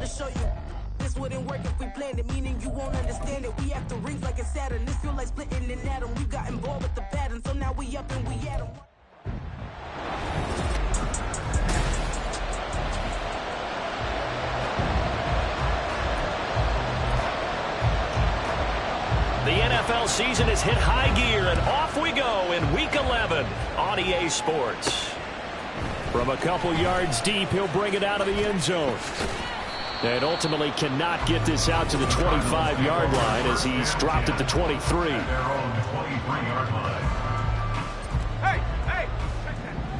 show you. This wouldn't work if we planned it, meaning you won't understand it. We have to rings like it's Saturn. This feel like splitting an atom. We got involved with the pattern, so now we up and we at 'em. The NFL season has hit high gear, and off we go in Week 11 on EA Sports. From a couple yards deep, he'll bring it out of the end zone. And ultimately cannot get this out to the 25-yard line as he's dropped at the 23. They're on the 23-yard line. Hey!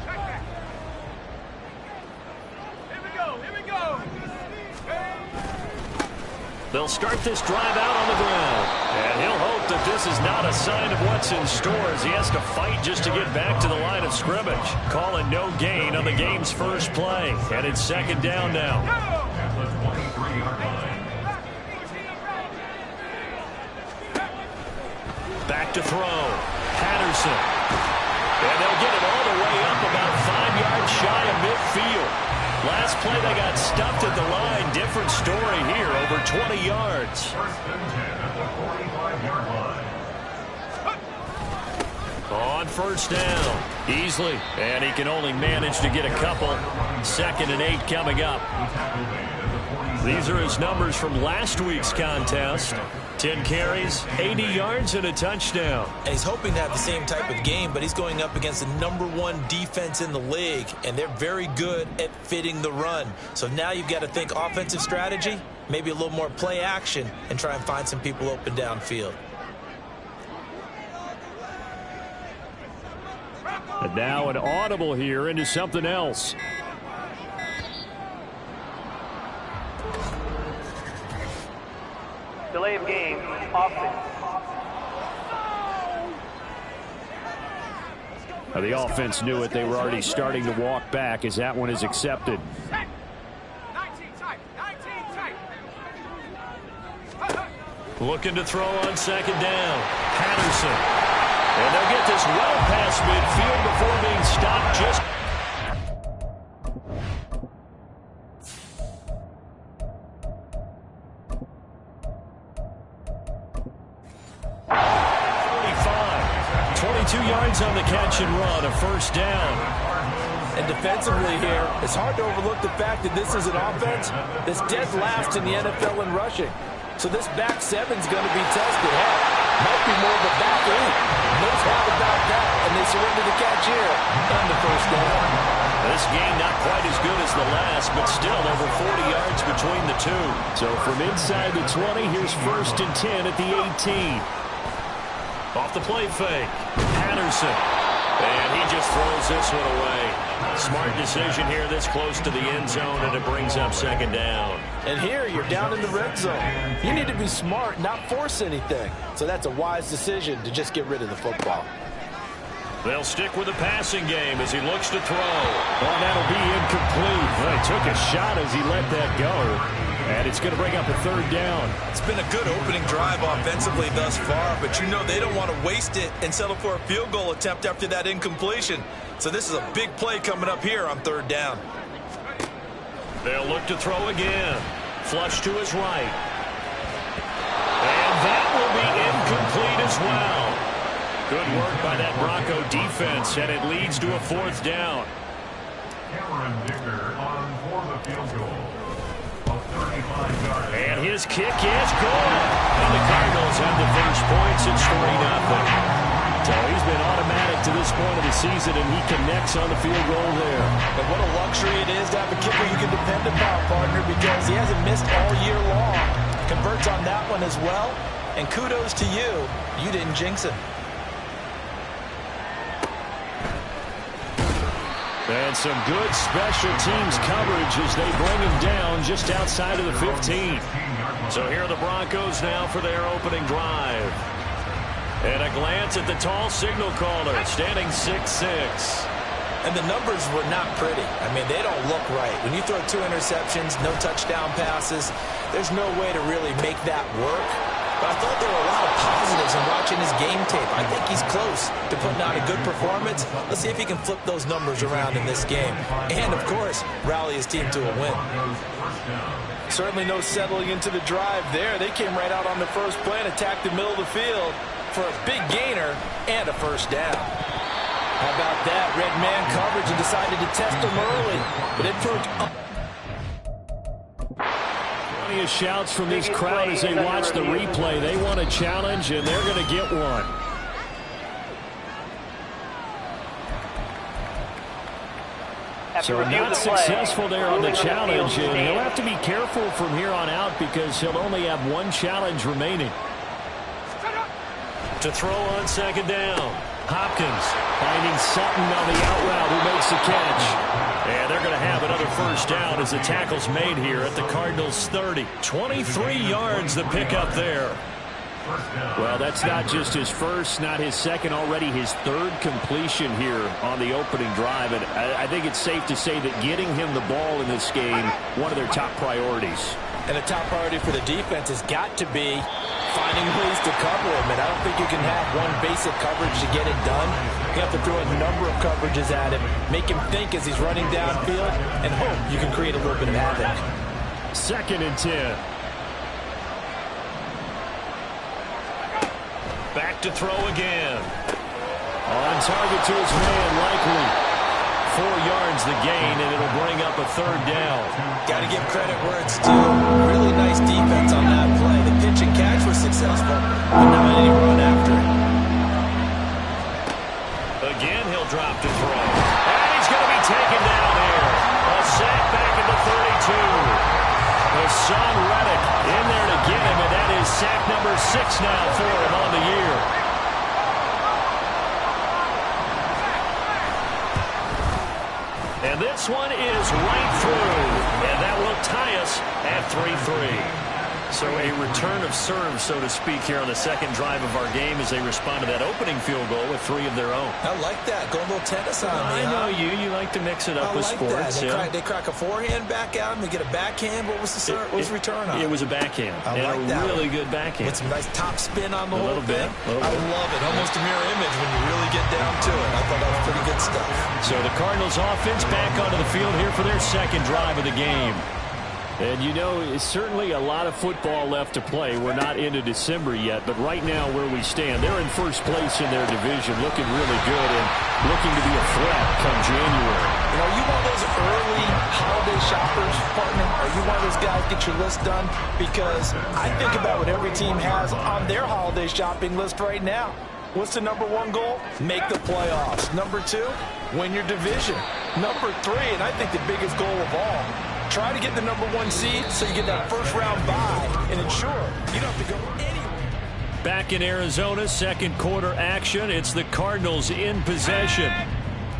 Check that! Here we go! They'll start this drive out on the ground. And he'll hope that this is not a sign of what's in store as he has to fight just to get back to the line of scrimmage. Calling no gain on the game's first play. And it's second down now. At the 23-yard line. Back to throw. Patterson. And they'll get it all the way up about 5 yards shy of midfield. Last play they got stuffed at the line. Different story here, over 20 yards. First and 10 at the 45-yard line. On first down. Easily. And he can only manage to get a couple. Second and 8 coming up. These are his numbers from last week's contest. 10 carries, 80 yards, and a touchdown. And he's hoping to have the same type of game, but he's going up against the #1 defense in the league, and they're very good at fitting the run. So now you've got to think offensive strategy, maybe a little more play action, and try and find some people open downfield. And now an audible here into something else. Delay of game, offense. The offense knew it. They were already starting to walk back as that one is accepted. 19 tight. Looking to throw on second down. Patterson. And they'll get this well past midfield before being stopped just... on the catch and run, a first down. And defensively here, it's hard to overlook the fact that this is an offense that's dead last in the NFL in rushing. So this back seven's going to be tested. Heck, might be more of a back eight. No doubt about that. And they surrender the catch here and the first down. This game not quite as good as the last, but still over 40 yards between the two. So from inside the 20, here's first and 10 at the 18. Off the play fake. Patterson. And he just throws this one away. Smart decision here this close to the end zone, and it brings up second down. And here you're down in the red zone. You need to be smart, not force anything. So that's a wise decision to just get rid of the football. They'll stick with the passing game as he looks to throw. Oh, that'll be incomplete. Well, he took a shot as he let that go. And it's going to bring up a third down. It's been a good opening drive offensively thus far, but you know they don't want to waste it and settle for a field goal attempt after that incompletion. So this is a big play coming up here on third down. They'll look to throw again. Flush to his right. And that will be incomplete as well. Good work by that Bronco defense, and it leads to a fourth down. Cameron Dicker on for the field goal. And his kick is good. And the Cardinals have the first points. It's 3-0. So he's been automatic to this point of the season, and he connects on the field goal there. But what a luxury it is to have a kicker you can depend upon, partner, because he hasn't missed all year long. Converts on that one as well. And kudos to you. You didn't jinx him. And some good special teams coverage as they bring him down just outside of the 15. So here are the Broncos now for their opening drive. And a glance at the tall signal caller, standing 6'6". And the numbers were not pretty. I mean, they don't look right. When you throw 2 interceptions, no touchdown passes, there's no way to really make that work. But I thought there were a lot of positives in watching his game tape. I think he's close to putting out a good performance. Let's see if he can flip those numbers around in this game. And, of course, rally his team to a win. Certainly no settling into the drive there. They came right out on the first play and attacked the middle of the field for a big gainer and a first down. How about that? Red man coverage and decided to test him early. But it proved up. Plenty of shouts from this crowd as they watch the replay. They want a challenge, and they're going to get one. So not successful there on the challenge, and he'll have to be careful from here on out because he'll only have one challenge remaining. To throw on second down. Hopkins finding Sutton on the out route who makes the catch. And they're going to have another first down as the tackle's made here at the Cardinals' 30. 23 yards the pickup there. Well, that's not just his first, not his second, already his third completion here on the opening drive. And I think it's safe to say that getting him the ball in this game, one of their top priorities. And a top priority for the defense has got to be finding ways to cover him. And I don't think you can have one basic coverage to get it done. You have to throw a number of coverages at him, make him think as he's running downfield, and hope you can create a little bit of havoc. 2nd and 10. Back to throw again. On target to his man, likely. 4 yards the gain, and it'll bring up a third down. Got to give credit where it's due. Really nice defense on that play. The pitch and catch was successful, but not any run after it. Again, he'll drop to throw. And he's going to be taken down here. A sack back at the 32. Hassan Reddick in there to get him, and that is sack number 6 now for him on the year. And this one is right through, and that will tie us at 3-3. So a return of serve, so to speak, here on the second drive of our game as they respond to that opening field goal with 3 of their own. I like that. Go a little tennis on me, I know you. You like to mix it up with sports. They crack a forehand back at him. They get a backhand. What was the serve? What was the return on? It was a backhand. I like that. Really good backhand. With some nice top spin on the whole thing. I love it. Almost a mirror image when you really get down to it. I thought that was pretty good stuff. So the Cardinals offense back onto the field here for their second drive of the game. And, you know, it's certainly a lot of football left to play. We're not into December yet, but right now where we stand, they're in first place in their division, looking really good and looking to be a threat come January. You know, you one of those early holiday shoppers, partner? Are you one of those guys get your list done? Because I think about what every team has on their holiday shopping list right now. What's the number 1 goal? Make the playoffs. Number 2, win your division. Number 3, and I think the biggest goal of all, try to get the number 1 seed so you get that first round bye and ensure you don't have to go anywhere. Back in Arizona, second quarter action. It's the Cardinals in possession.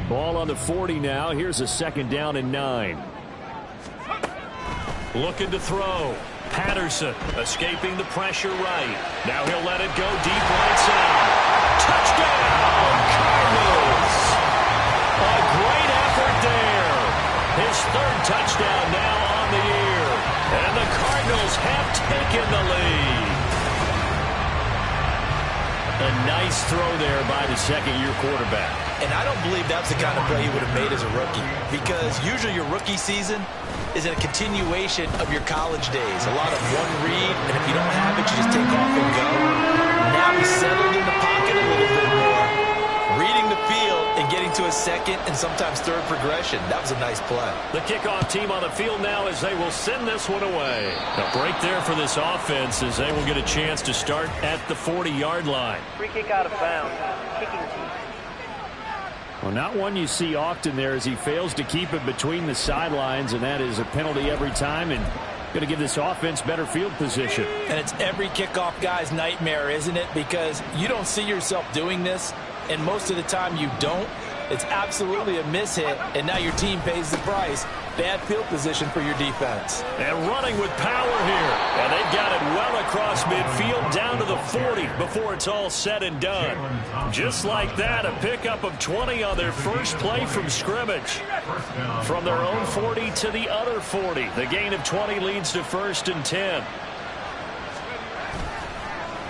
Ball on the 40 now. Here's a second down and 9. Looking to throw. Patterson escaping the pressure right. Now he'll let it go deep right side. Touchdown, Cardinals! A great effort there. His 3rd touchdown now on the year. And the Cardinals have taken the lead. A nice throw there by the second-year quarterback. And I don't believe that's the kind of play he would have made as a rookie. Because usually your rookie season is a continuation of your college days. A lot of one read, and if you don't have it, you just take off and go. Now he's settled in the pocket a little bit more. Reading the field and getting to a second and sometimes third progression. That was a nice play. The kickoff team on the field now as they will send this one away. A break there for this offense as they will get a chance to start at the 40-yard line. Free kick out of bounds. Kicking team. Well, not one you see often there as he fails to keep it between the sidelines, and that is a penalty every time and going to give this offense better field position. And it's every kickoff guy's nightmare, isn't it? Because you don't see yourself doing this, and most of the time you don't. It's absolutely a mishit, and now your team pays the price. Bad field position for your defense. And running with power here. And they've got it well across midfield down to the 40 before it's all said and done. Just like that, a pickup of 20 on their first play from scrimmage. From their own 40 to the other 40. The gain of 20 leads to 1st and 10.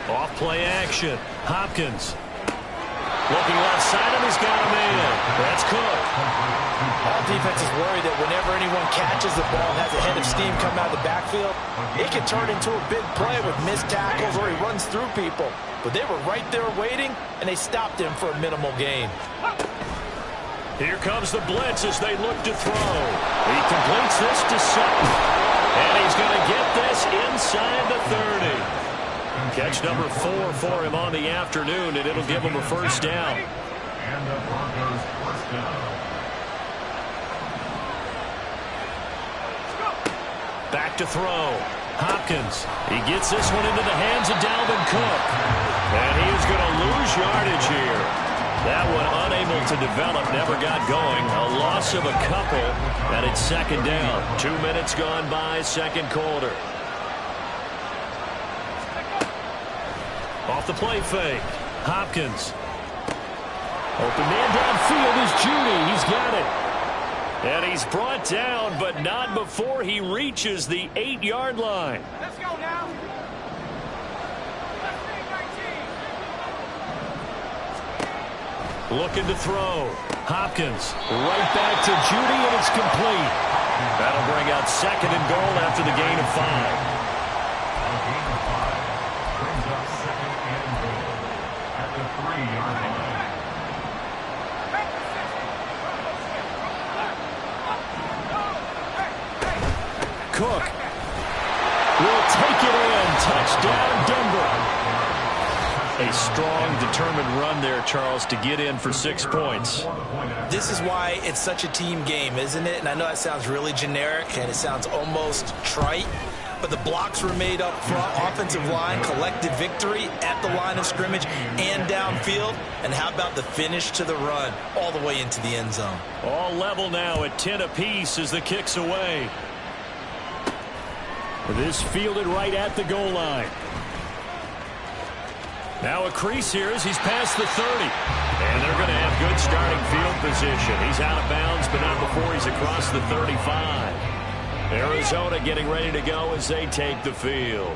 Off play action. Hopkins. Looking left side him, he's got a man. That's Cook. All defense is worried that whenever anyone catches the ball and has a head of steam coming out of the backfield, it can turn into a big play with missed tackles or he runs through people. But they were right there waiting, and they stopped him for a minimal gain. Here comes the blitz as they look to throw. He completes this to Sutton. And he's going to get this inside the 30. Catch number 4 for him on the afternoon, and it'll give him a first down. And the Broncos first down. Back to throw. Hopkins. He gets this one into the hands of Dalvin Cook. And he is going to lose yardage here. That one unable to develop, never got going. A loss of a couple, and it's second down. 2 minutes gone by, second quarter. Off the play fake. Hopkins. Open man downfield is Judy. He's got it. And he's brought down, but not before he reaches the 8-yard line. Let's go now. Looking to throw. Hopkins. Right back to Judy, and it's complete. That'll bring out second and goal after the gain of 5. A gain of 5 brings up second and goal at the 3-yard line. Cook will take it in. Touchdown, Denver. A strong, determined run there, Charles, to get in for 6 points. This is why it's such a team game, isn't it? And I know that sounds really generic and it sounds almost trite, but the blocks were made up front, offensive line, collected victory at the line of scrimmage and downfield. And how about the finish to the run all the way into the end zone? All level now at 10 apiece as the kick's away. This fielded right at the goal line. Now a crease here as he's past the 30. And they're going to have good starting field position. He's out of bounds, but not before he's across the 35. Arizona getting ready to go as they take the field.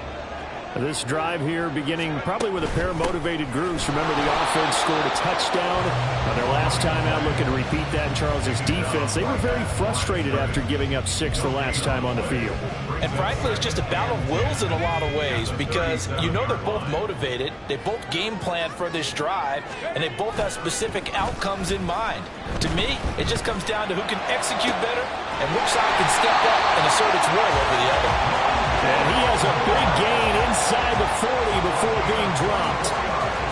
This drive here beginning probably with a pair of motivated groups. Remember, the offense scored a touchdown on their last time out. Looking to repeat that in Charles's defense. They were very frustrated after giving up 6 the last time on the field. And frankly, it's just a battle of wills in a lot of ways because you know they're both motivated. They both game plan for this drive, and they both have specific outcomes in mind. To me, it just comes down to who can execute better and which side can step up and assert its will over the other. And he has a big gain inside the 40 before being dropped.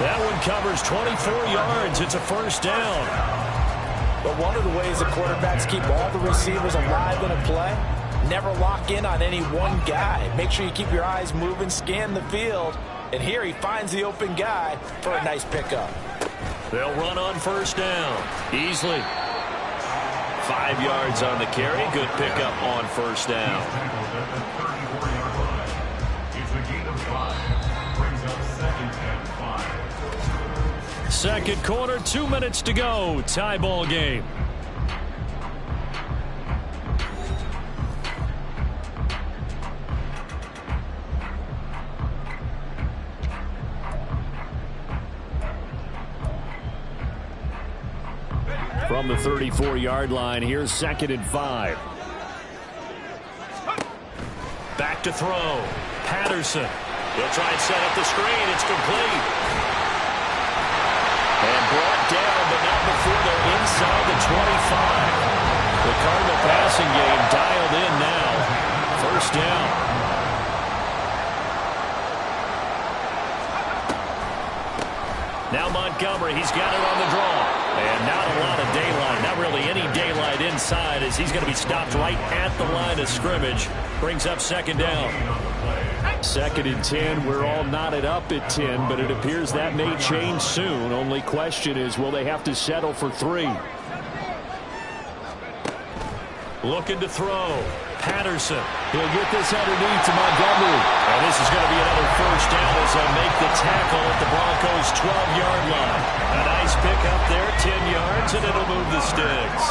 That one covers 24 yards. It's a first down. But one of the ways the quarterbacks keep all the receivers alive in a play, never lock in on any one guy. Make sure you keep your eyes moving, scan the field. And here he finds the open guy for a nice pickup. They'll run on first down. Easily. 5 yards on the carry. Good pickup on first down. Second quarter, 2 minutes to go. Tie ball game. From the 34-yard line, here's 2nd and 5. Back to throw. Patterson. He'll try and set up the screen. It's complete. And brought down, but not before they're inside the 25. The Cardinal passing game dialed in now. First down. Now Montgomery, he's got it on the draw. And not a lot of daylight, not really any daylight inside as he's going to be stopped right at the line of scrimmage. Brings up second down. 2nd and 10, we're all knotted up at 10, but it appears that may change soon. Only question is, will they have to settle for 3? Looking to throw. Patterson. He'll get this underneath to Montgomery. And this is going to be another first down as they make the tackle at the Broncos' 12-yard line. A nice pick up there, 10 yards, and it'll move the sticks.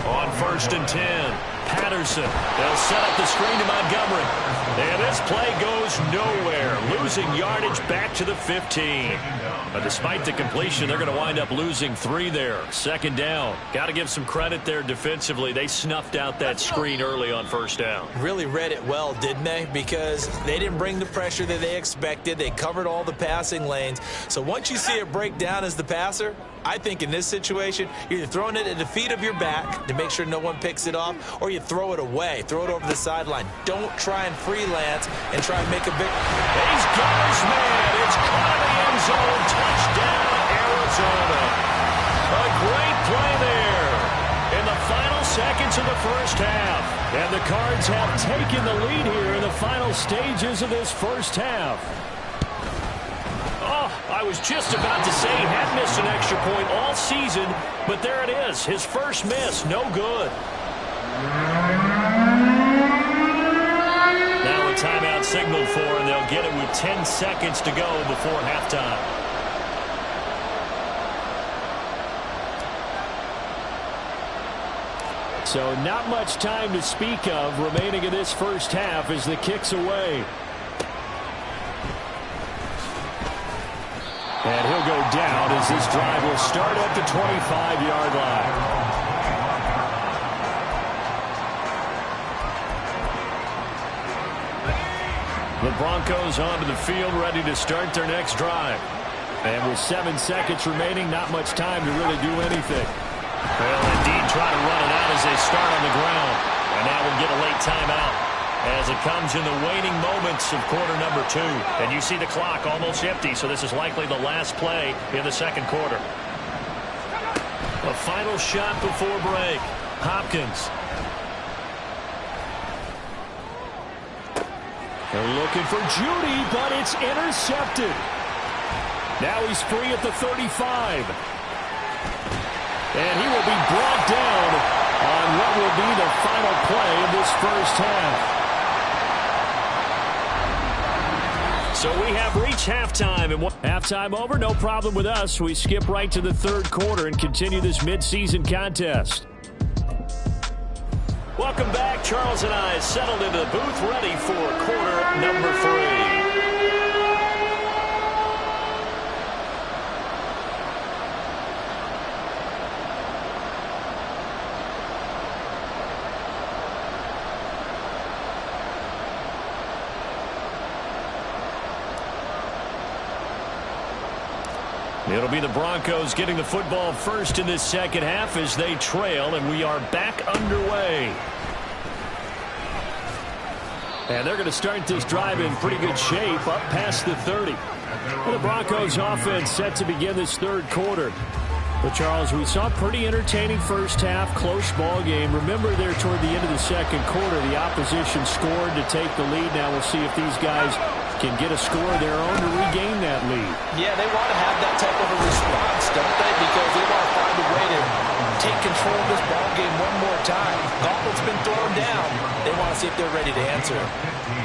On 1st and 10, Patterson. They'll set up the screen to Montgomery. And this play goes nowhere. Losing yardage back to the 15. But despite the completion, they're going to wind up losing 3 there. Second down. Got to give some credit there defensively. They snuffed out that screen early on first down. Really read it well, didn't they? Because they didn't bring the pressure that they expected. They covered all the passing lanes. So once you see it break down as the passer, I think in this situation, you're either throwing it at the feet of your back to make sure no one picks it off, or you throw it away. Throw it over the sideline. Don't try and freelance and try and make a big... He's got his man. It's caught in the end zone. Touchdown, Arizona. A great play there in the final seconds of the first half. And the Cards have taken the lead here in the final stages of this first half. Oh, I was just about to say he had missed an extra point all season, but there it is. His first miss, no good. Now a timeout signaled for, and they'll get it with 10 seconds to go before halftime. So not much time to speak of remaining in this first half as the kick's away. And he'll go down as this drive will start at the 25-yard line. The Broncos onto the field, ready to start their next drive. And with 7 seconds remaining, not much time to really do anything. Well, indeed, try to run it out as they start on the ground. And now we'll get a late timeout as it comes in the waning moments of quarter number 2. And you see the clock almost empty, so this is likely the last play in the second quarter. A final shot before break. Hopkins. They're looking for Judy, but it's intercepted. Now he's free at the 35. And he will be brought down on what will be the final play of this first half. So we have reached halftime. And halftime over, no problem with us. We skip right to the third quarter and continue this midseason contest. Welcome back. Charles and I settled into the booth, ready for quarter number 3. It'll be the Broncos getting the football first in this second half as they trail, and we are back underway. And they're going to start this drive in pretty good shape, up past the 30. And the Broncos offense set to begin this third quarter. But, Charles, we saw a pretty entertaining first half, close ball game. Remember there toward the end of the second quarter, the opposition scored to take the lead. Now we'll see if these guys can get a score of their own to regain that lead. Yeah, they want to have that type of a response, don't they? Because they want to find a way to take control of this ball game one more time. Gauntlet's been thrown down. They want to see if they're ready to answer it.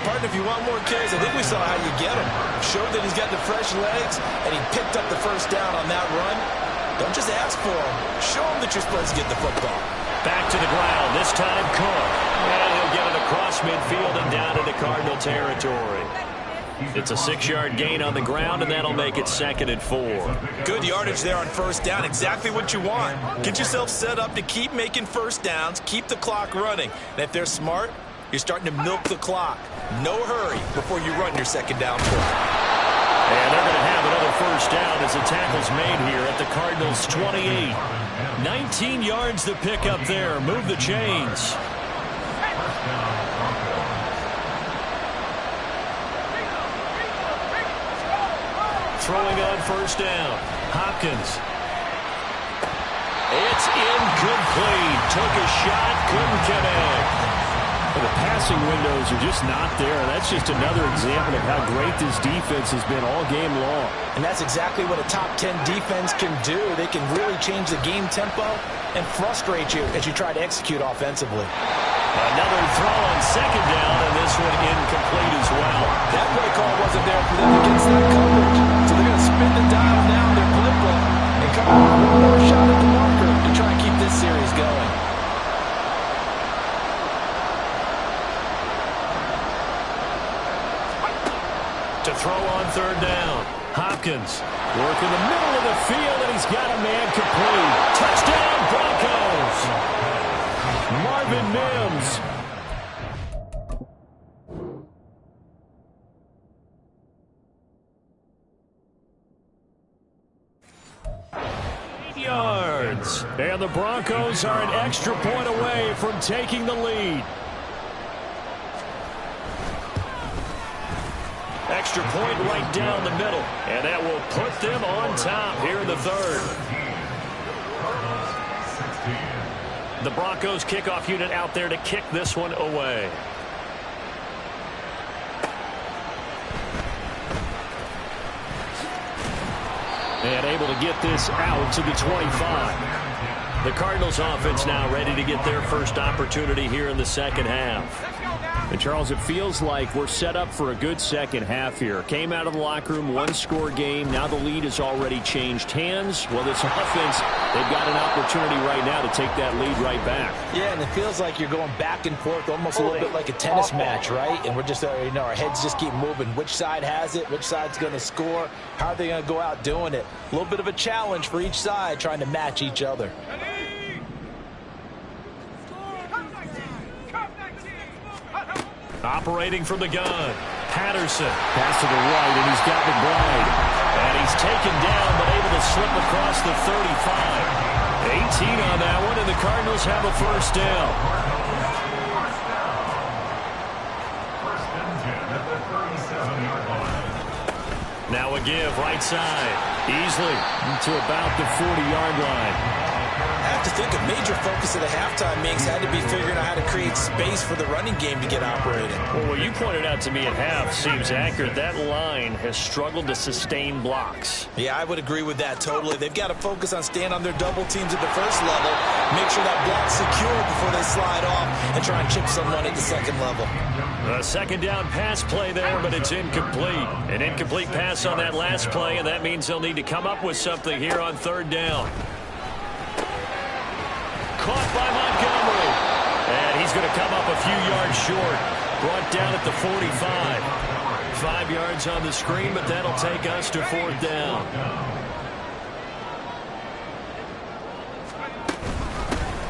Partner, if you want more kills, I think we saw how you get him. Showed that he's got the fresh legs, and he picked up the first down on that run. Don't just ask for him. Show him that you're supposed to get the football. Back to the ground, this time Cook. And he'll get it across midfield and down into Cardinal territory. It's a 6-yard gain on the ground, and that'll make it 2nd and 4. Good yardage there on first down. Exactly what you want. Get yourself set up to keep making first downs, keep the clock running. And if they're smart, you're starting to milk the clock. No hurry before you run your second down play. And they're going to have another first down as the tackle's made here at the Cardinals' 28. 19 yards to pick up there. Move the chains. Throwing on first down. Hopkins. It's incomplete. Took a shot, couldn't connect. Well, the passing windows are just not there. That's just another example of how great this defense has been all game long. And that's exactly what a top 10 defense can do. They can really change the game tempo and frustrate you as you try to execute offensively. Another throw on second down, and this one incomplete as well. That play call wasn't there for them against that coverage. So they're going to spin the dial down their blip book and come up with one more shot at the marker to try and keep this series going. To throw on third down. Hopkins working the middle of the field, and he's got a man complete. Touchdown, Broncos. Marvin Mims. 8 yards. And the Broncos are an extra point away from taking the lead. Extra point right down the middle, and that will put them on top here in the third. The Broncos kickoff unit out there to kick this one away. And able to get this out to the 25. The Cardinals offense now ready to get their first opportunity here in the second half. And Charles, it feels like we're set up for a good second half here. Came out of the locker room, one-score game. Now the lead has already changed hands. Well, this offense, they've got an opportunity right now to take that lead right back. Yeah, and it feels like you're going back and forth, almost a little bit like a tennis match, right? And we're just, our heads just keep moving. Which side has it? Which side's going to score? How are they going to go out doing it? A little bit of a challenge for each side, trying to match each other. Operating from the gun. Patterson. Pass to the right, and he's got McBride. And he's taken down, but able to slip across the 35. 18 on that one, and the Cardinals have a first down. Now a give, right side. Easily to about the 40-yard line. I have to think a major focus of the halftime meetings had to be figuring out how to create space for the running game to get operating. Well, what you pointed out to me at half seems accurate. That line has struggled to sustain blocks. Yeah, I would agree with that totally. They've got to focus on staying on their double teams at the first level, make sure that block's secure before they slide off, and try and chip someone at the second level. A second down pass play there, but it's incomplete. An incomplete pass on that last play, and that means they'll need to come up with something here on third down. Caught by Montgomery. And he's going to come up a few yards short. Brought down at the 45. 5 yards on the screen, but that'll take us to fourth down.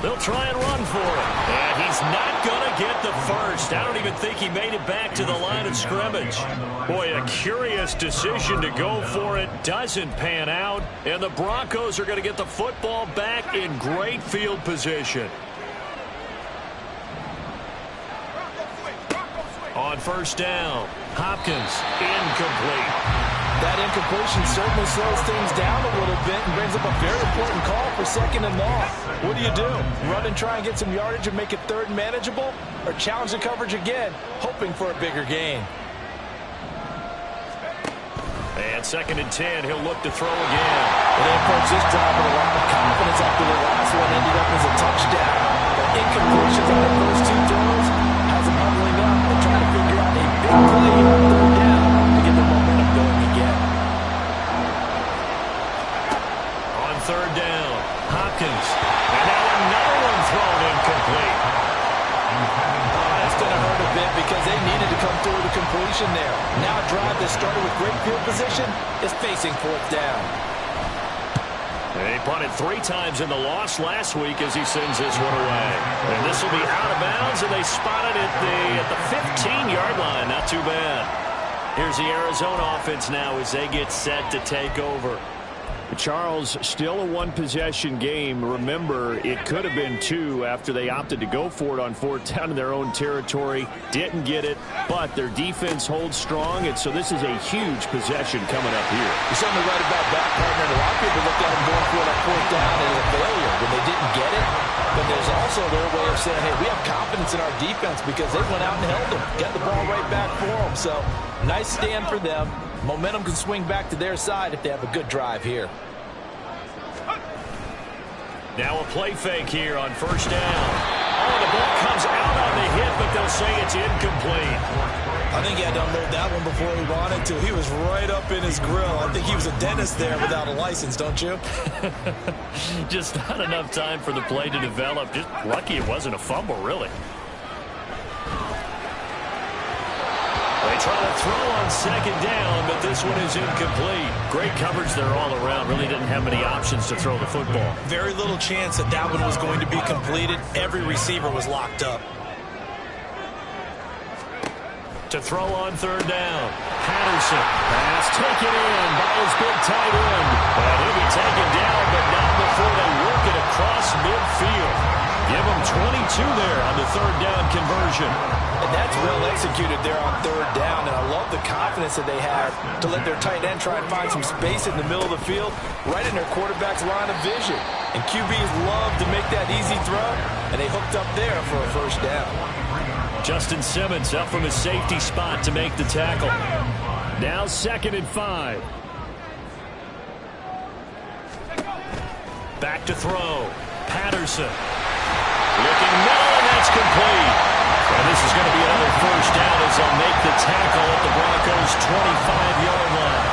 They'll try and run for it. And he's not going to get the first. I don't even think he made it back to the line of scrimmage. Boy, a curious decision to go for it. Doesn't pan out. And the Broncos are going to get the football back in great field position. On first down, Hopkins, incomplete. That incompletion certainly slows things down a little bit and brings up a very important call for second and long. What do? Run and try and get some yardage and make it third and manageable? Or challenge the coverage again, hoping for a bigger gain? And second and 10, he'll look to throw again. They approach this drive with a lot of confidence after the last one ended up as a touchdown. The incompletions on the first two throws has them huddling up and trying to figure out a big play on third down to get the momentum going again. On third down, Hopkins. And now another one thrown incomplete. That's going to hurt a bit because they needed to come through the completion there. Now a drive that started with great field position is facing fourth down. They punted 3 times in the loss last week as he sends this one away. And this will be out of bounds, and they spotted it at the 15-yard line. Not too bad. Here's the Arizona offense now as they get set to take over. Charles, still a one-possession game. Remember, it could have been 2 after they opted to go for it on fourth down in their own territory. Didn't get it, but their defense holds strong, and so this is a huge possession coming up here. You're certainly right about that, partner. A lot of people looked at them going for it on fourth down as a failure when they didn't get it. But there's also their way of saying, hey, we have confidence in our defense because they went out and held them, got the ball right back for them. So, nice stand for them. Momentum can swing back to their side if they have a good drive here. Now a play fake here on first down. Oh, the ball comes out on the hit, but they'll say it's incomplete. I think he had to unload that one before he wanted to. He was right up in his grill. I think he was a dentist there without a license, don't you? Just not enough time for the play to develop. Just lucky it wasn't a fumble, really. They try to throw on second down, but this one is incomplete. Great coverage there all around. Really didn't have many options to throw the football. Very little chance that that one was going to be completed. Every receiver was locked up. To throw on third down. Patterson. Pass taken in by his big tight end. And he'll be taken down, but not before they work it across midfield. Give him 22 there on the third down conversion. And that's well executed there on third down. And I love the confidence that they have to let their tight end try and find some space in the middle of the field, right in their quarterback's line of vision. And QBs love to make that easy throw, and they hooked up there for a first down. Justin Simmons up from his safety spot to make the tackle. Now 2nd and 5. Back to throw. Patterson. Looking middle, and that's complete. And this is going to be another first down as they'll make the tackle at the Broncos' 25-yard line.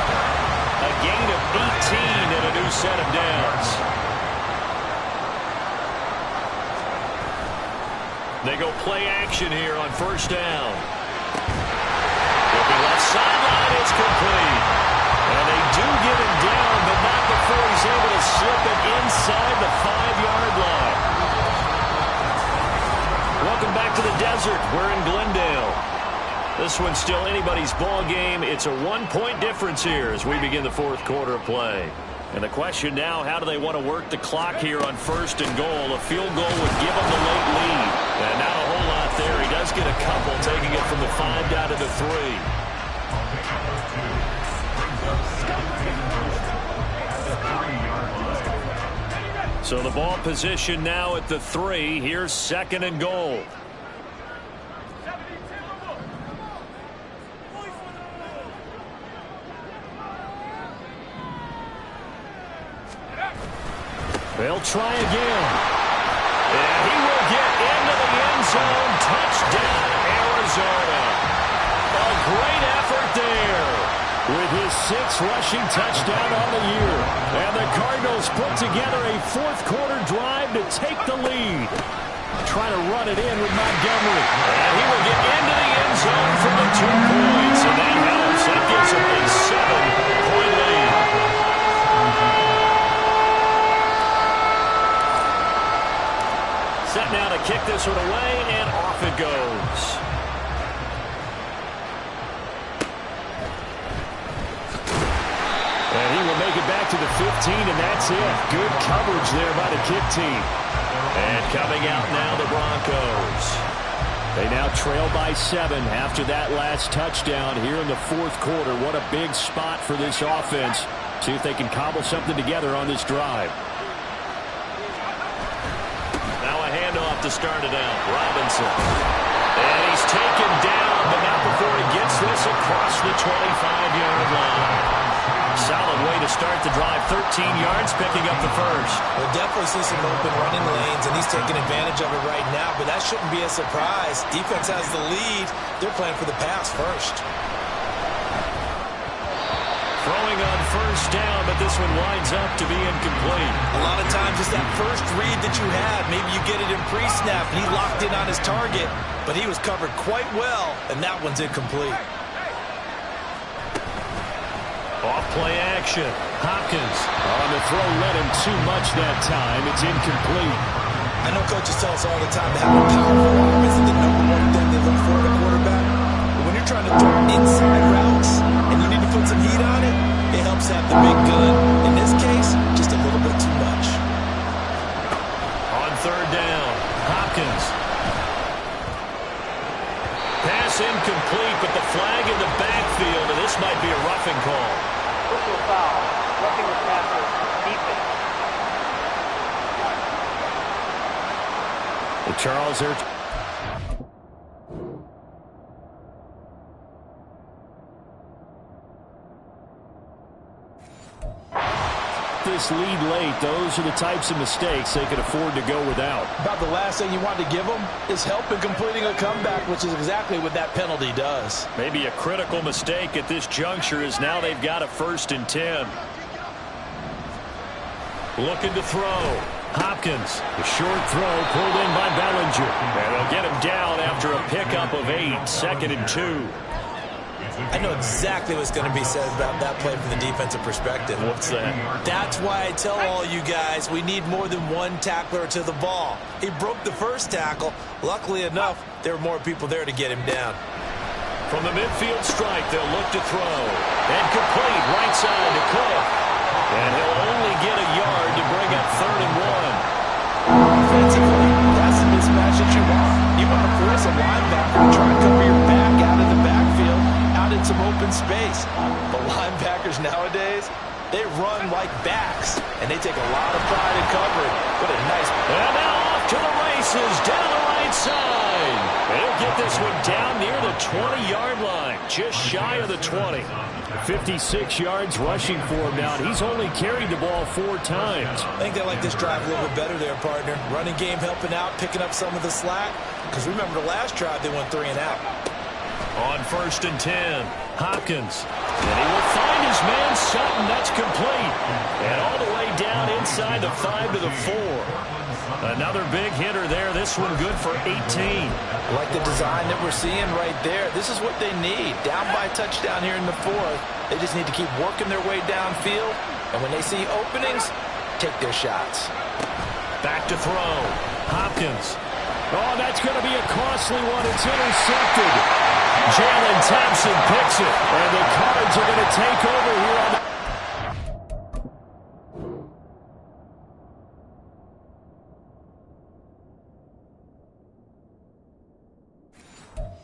A gain of 18 and a new set of downs. They go play action here on first down. Looking left sideline, it's complete. And they do get him down, but not before he's able to slip it inside the 5-yard line. Welcome back to the desert. We're in Glendale. This one's still anybody's ball game. It's a 1-point difference here as we begin the fourth quarter of play. And the question now, how do they want to work the clock here on first and goal? A field goal would give them the late lead. And not a whole lot there. He does get a couple, taking it from the 5 down to the 3. So the ball position now at the 3. Here's 2nd and goal. They'll try again. And he will get into the end zone. Touchdown, Arizona. A great effort there with his 6th rushing touchdown on the year. And the Cardinals put together a fourth-quarter drive to take the lead. Trying to run it in with Montgomery. And he will get into the end zone for the 2 points. And that helps. That gives him a 7-point lead. Set now to kick this one away, and off it goes. And he will make it back to the 15, and that's it. Good coverage there by the kick team. And coming out now, the Broncos. They now trail by 7 after that last touchdown here in the fourth quarter. What a big spot for this offense. See if they can cobble something together on this drive. Handoff to start it out. Robinson. And he's taken down, but not before he gets this across the 25-yard line. Solid way to start the drive. 13 yards, picking up the first. We'll definitely see some open running lanes, and he's taking advantage of it right now, but that shouldn't be a surprise. Defense has the lead. They're playing for the pass first. Throwing on first down, but this one winds up to be incomplete. A lot of times it's that first read that you have. Maybe you get it in pre-snap, and he locked in on his target, but he was covered quite well, and that one's incomplete. Off play action. Hopkins on the throw, led him too much that time. It's incomplete. I know coaches tell us all the time to have a powerful offense is the #1 thing they look for in a quarterback. But when you're trying to throw inside routes and you need to put some heat on it, it helps have the big gun. In this case, just a little bit too much. On third down, Hopkins. Pass incomplete, but the flag in the backfield, and this might be a roughing call. Personal foul. Roughing the passer. Defense. The Charles here. This lead late, those are the types of mistakes they can afford to go without. About the last thing you want to give them is help in completing a comeback, which is exactly what that penalty does. Maybe a critical mistake at this juncture is now they've got a 1st and 10. Looking to throw. Hopkins, a short throw pulled in by Bellinger. And they'll get him down after a pickup of 8, 2nd and 2. I know exactly what's going to be said about that play from the defensive perspective. What's that? That's why I tell all you guys we need more than one tackler to the ball. He broke the first tackle. Luckily enough, there were more people there to get him down. From the midfield strike, they'll look to throw. And complete right side to Cook. And he'll only get a yard to bring up 3rd and 1. Offensively, that's the mismatch that you want. You want to force a linebacker to try and cover your back out of the backfield, out in some open space. But linebackers nowadays, they run like backs, and they take a lot of pride in covering. What a nice... And now off to the races, down the right side. They'll get this one down near the 20-yard line, just shy of the 20. 56 yards rushing for him now. He's only carried the ball 4 times. I think they like this drive a little bit better there, partner. Running game helping out, picking up some of the slack. Because remember the last drive, they went 3 and out. On 1st and 10, Hopkins. And he will find his man Sutton. That's complete. And all the way down inside the 5 to the 4. Another big hitter there. This one good for 18. I like the design that we're seeing right there. This is what they need. Down by a touchdown here in the 4th. They just need to keep working their way downfield. And when they see openings, take their shots. Back to throw. Hopkins. Oh, that's going to be a costly one. It's intercepted. Jalen Thompson picks it. And the Cards are going to take over here on the...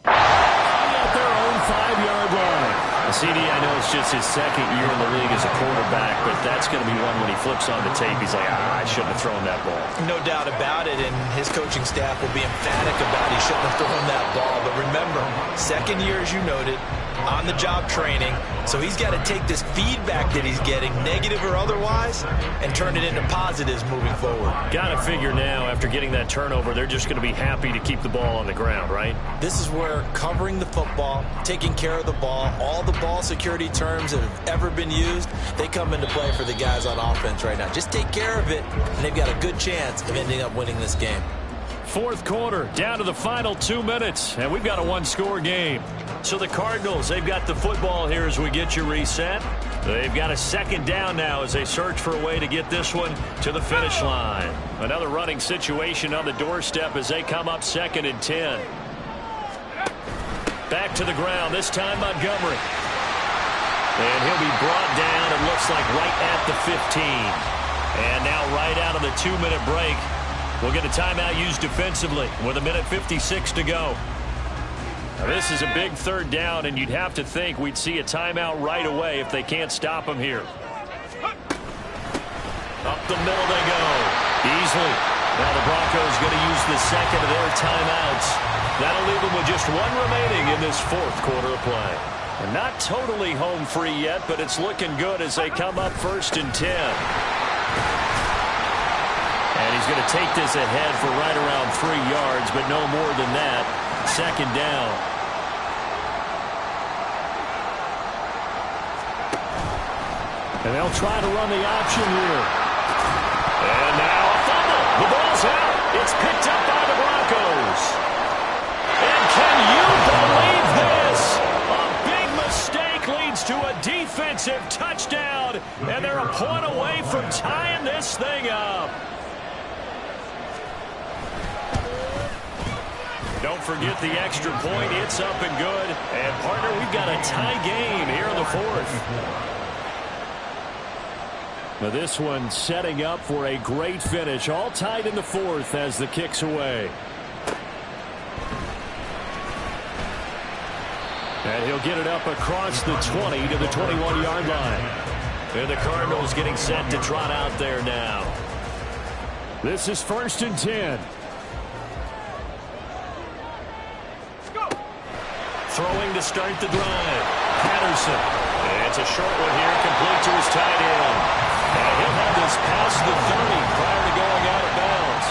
at their own 5-yard line. CD, I know it's just his 2nd year in the league as a quarterback, but that's going to be one when he flips on the tape. He's like, I shouldn't have thrown that ball. No doubt about it, and his coaching staff will be emphatic about he shouldn't have thrown that ball. But remember, 2nd year, as you noted, on-the-job training, so he's got to take this feedback that he's getting, negative or otherwise, and turn it into positives moving forward. Got to figure now, after getting that turnover, they're just going to be happy to keep the ball on the ground, right? This is where covering the football, taking care of the ball, all the ball security terms that have ever been used, they come into play for the guys on offense right now. Just take care of it, and they've got a good chance of ending up winning this game. 4th quarter, down to the final 2 minutes, and we've got a 1-score game. So the Cardinals, they've got the football here as we get you reset. They've got a 2nd down now as they search for a way to get this one to the finish line. Another running situation on the doorstep as they come up 2nd and 10. Back to the ground, this time Montgomery. And he'll be brought down, it looks like right at the 15. And now right out of the 2-minute break, we'll get a timeout used defensively with 1:56 to go. Now this is a big 3rd down, and you'd have to think we'd see a timeout right away if they can't stop him here. Up the middle they go. Easily. Now the Broncos going to use the 2nd of their timeouts. That'll leave them with just 1 remaining in this 4th quarter of play. And not totally home free yet, but it's looking good as they come up 1st and 10. And he's going to take this ahead for right around 3 yards, but no more than that. 2nd down. And they'll try to run the option here. And now a fumble. The ball's out. It's picked up by the Broncos. And can you believe this? A big mistake leads to a defensive touchdown. And they're a point away from tying this thing up. Don't forget the extra point. It's up and good. And, partner, we've got a tie game here in the 4th. Now this one setting up for a great finish. All tied in the 4th as the kick's away. And he'll get it up across the 20 to the 21-yard line. And the Cardinals getting set to trot out there now. This is 1st and 10. Throwing to start the drive. Patterson. And it's a short one here, complete to his tight end. And he'll have this past the 30 prior to going out of bounds.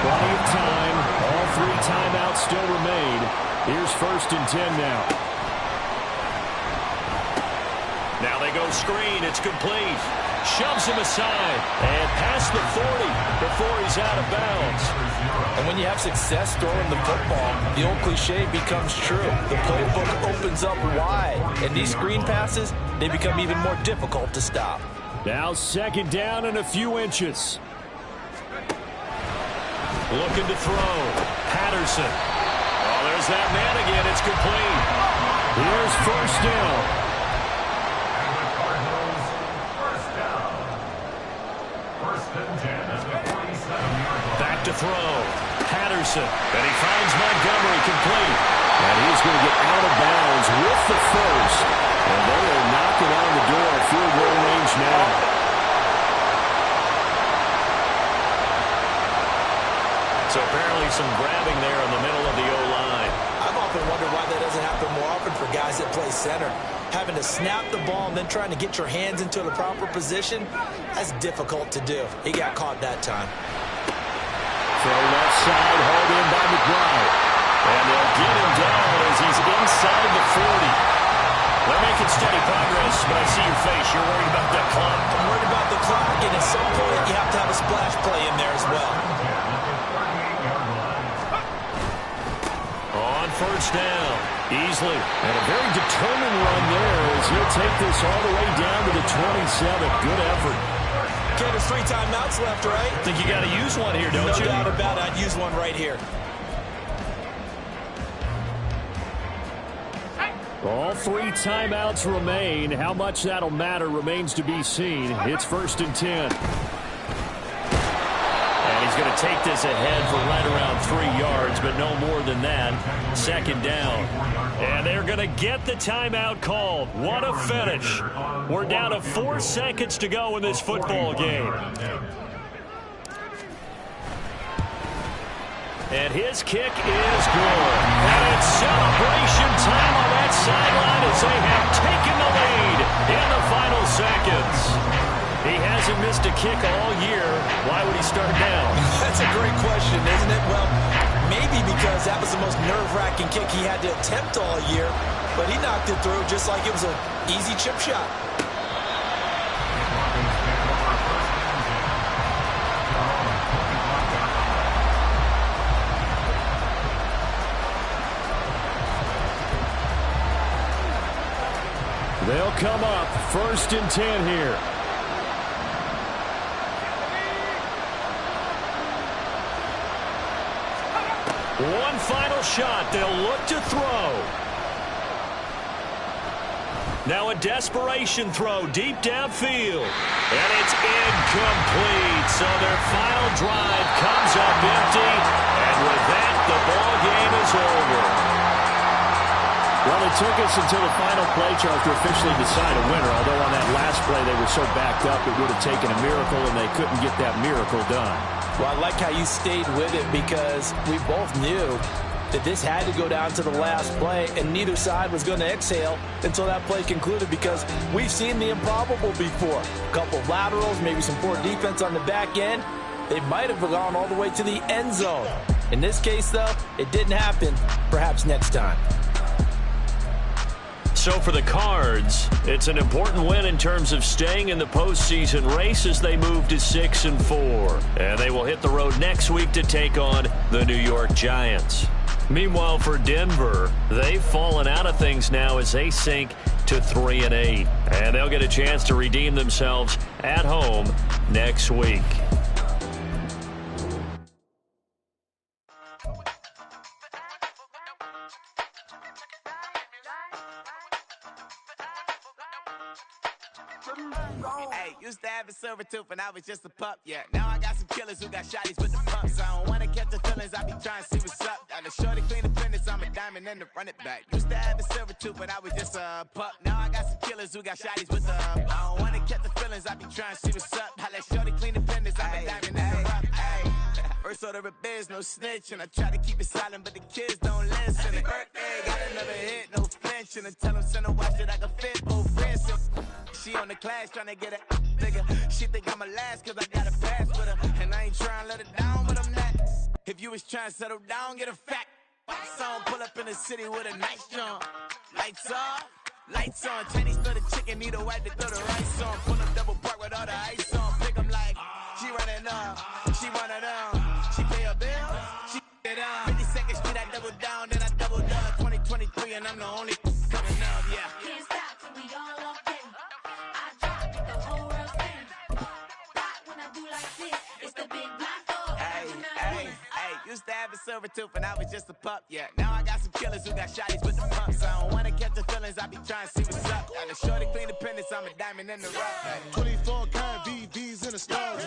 Plenty of time. All 3 timeouts still remain. Here's 1st and 10 now. Now they go screen. It's complete. shoves him aside and past the 40 before he's out of bounds. And when you have success throwing the football, the old cliche becomes true. The playbook opens up wide, and these screen passes, they become even more difficult to stop. Now 2nd down and a few inches. Looking to throw. Patterson. Oh, there's that man again. It's complete. Here's 1st down. And the Cardinals, 1st down. 1st and 10 at the 47-yard line. Back to throw. Patterson. And he finds Montgomery complete. And he's going to get out of bounds with the 1st. And they are knocking on the door at field goal range now. So apparently some grabbing there in the middle of the O-line. I've often wondered why that doesn't happen more often for guys that play center. Having to snap the ball and then trying to get your hands into the proper position, that's difficult to do. He got caught that time. Throw left side, hauled in by McBride. And they'll get him down as he's inside the 40. They're making steady progress, but I see your face. You're worried about that clock. I'm worried about the clock, and at some point you have to have a splash play in there as well. On 1st down, Easley. And a very determined run there as he'll take this all the way down to the 27. Good effort. Okay, there's 3 timeouts left, right? I think you got to use one here, don't you? No doubt about it. I'd use one right here. All 3 timeouts remain. How much that'll matter remains to be seen. It's 1st and 10. And he's going to take this ahead for right around 3 yards, but no more than that. 2nd down. And they're going to get the timeout called. What a finish. We're down to 4 seconds to go in this football game. And his kick is good. And it's celebration time on that sideline as they have taken the lead in the final seconds. He hasn't missed a kick all year. Why would he start now? That's a great question, isn't it? Well, maybe because that was the most nerve-wracking kick he had to attempt all year. But he knocked it through just like it was an easy chip shot. They'll come up 1st and 10 here. One final shot. They'll look to throw. Now a desperation throw deep downfield. And it's incomplete. So their final drive comes up empty. And with that, the ball game is over. Well, it took us until the final play chart to officially decide a winner, although on that last play they were so backed up it would have taken a miracle, and they couldn't get that miracle done. Well, I like how you stayed with it because we both knew that this had to go down to the last play, and neither side was going to exhale until that play concluded because we've seen the improbable before. A couple of laterals, maybe some poor defense on the back end. They might have gone all the way to the end zone. In this case, though, it didn't happen. Perhaps next time. So for the Cards, it's an important win in terms of staying in the postseason race as they move to 6-4. And they will hit the road next week to take on the New York Giants. Meanwhile, for Denver, they've fallen out of things now as they sink to 3-8. And they'll get a chance to redeem themselves at home next week. Hey, used to have a silver tooth and I was just a pup, yeah. Now I got some killers who got shotties with the pumps. I don't wanna catch the feelings, I be trying to see what's up. Got a shorty clean the fitness, I'm a diamond and to run it back. Used to have a silver tooth but I was just a pup. Now I got some killers who got shotties with the I don't wanna catch the feelings, I be trying to see what's up. I let shorty clean the fitness, I'm a diamond and to run it back. First order of biz, no snitch, and I try to keep it silent, but the kids don't listen. And birthday, got another hit, no flinch, and I tell them send a watch that I can fit both wrists. She on the class trying to get a nigga. She think I'm a last cause I got a pass with her. And I ain't trying to let her down, but I'm not. If you was trying to settle down, get a fact. Song pull up in the city with a nice jump. Lights off, lights on. Chinese throw the chicken, need a wipe to throw the rice on. Pull up double park with all the ice on. Pick 'em like, she running up, she running up. She pay her bills, she it up. 52nd Street, I double down, then I double up. 2023, and I'm the only coming up, yeah. Can't stop till we all up in. I drop it, the whole world spin. Rock when I do like this, it's the big black dog. Hey, used to have a silver tooth and I was just a pup, yeah. Now I got some killers who got shotties with the pumps. I don't wanna catch the feelings, I be trying to see what's up. Now the shorty clean the pennies, I'm a diamond in the rough. 24 karat VVs in the stars.